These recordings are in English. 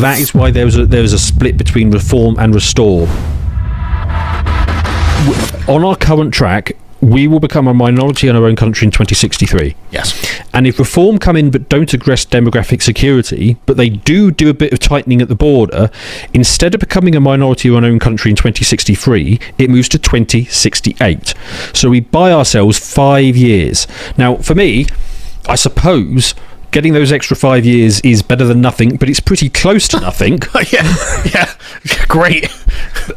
That is why there was a split between reform and restore. On our current track, we will become a minority in our own country in 2063. Yes. And if reform come in but don't address demographic security, but they do a bit of tightening at the border, instead of becoming a minority in our own country in 2063, it moves to 2068. So we buy ourselves 5 years. Now, for me, I suppose getting those extra 5 years is better than nothing, but it's pretty close to nothing. yeah, great.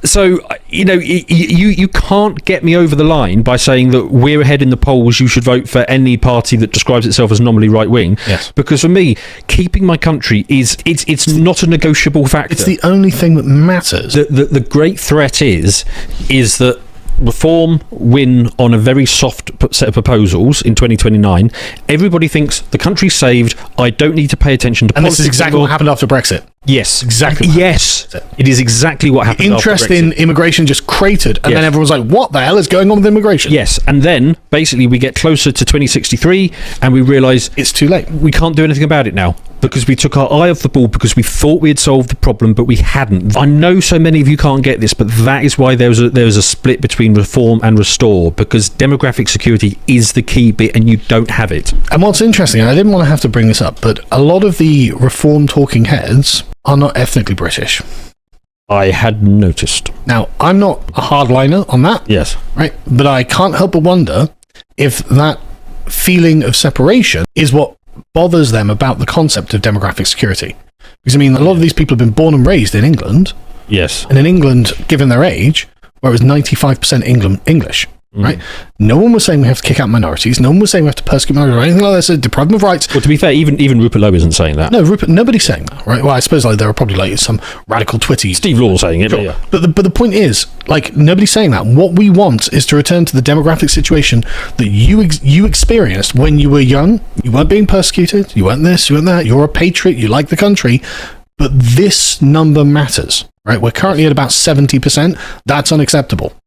So, you can't get me over the line by saying that we're ahead in the polls, you should vote for any party that describes itself as nominally right-wing. Yes. Because for me, keeping my country it's not a negotiable factor. It's the only thing that matters. The great threat is that reform win on a very soft set of proposals in 2029. Everybody thinks the country's saved. I don't need to pay attention to politics. And this is exactly what happened after Brexit. Yes, exactly. Yes, it is exactly what happened. Interest after Brexit. in immigration just cratered, and then everyone's like, "What the hell is going on with immigration?" Yes, and then basically we get closer to 2063, and we realise it's too late. We can't do anything about it now because we took our eye off the ball because we thought we had solved the problem, but we hadn't. I know so many of you can't get this, but that is why there was a split between reform and restore, because demographic security is the key bit, and you don't have it. And what's interesting, and I didn't want to have to bring this up, but a lot of the reform talking heads are not ethnically British. I had noticed. Now, I'm not a hardliner on that. Yes. Right? But I can't help but wonder if that feeling of separation is what bothers them about the concept of demographic security. Because, I mean, a lot of these people have been born and raised in England. Yes. And in England, given their age, where it was 95% English. Right? No one was saying we have to kick out minorities. No one was saying we have to persecute minorities or anything like that. So deprive them of rights. Well, to be fair, even Rupert Lowe isn't saying that. No, nobody's saying that, right? Well, I suppose there are probably some radical twitty. Steve Law saying it, sure. Yeah. But the point is, nobody's saying that. What we want is to return to the demographic situation that you experienced when you were young. You weren't being persecuted. You weren't this. You weren't that. You're a patriot. You like the country. But this number matters, right? We're currently at about 70%. That's unacceptable.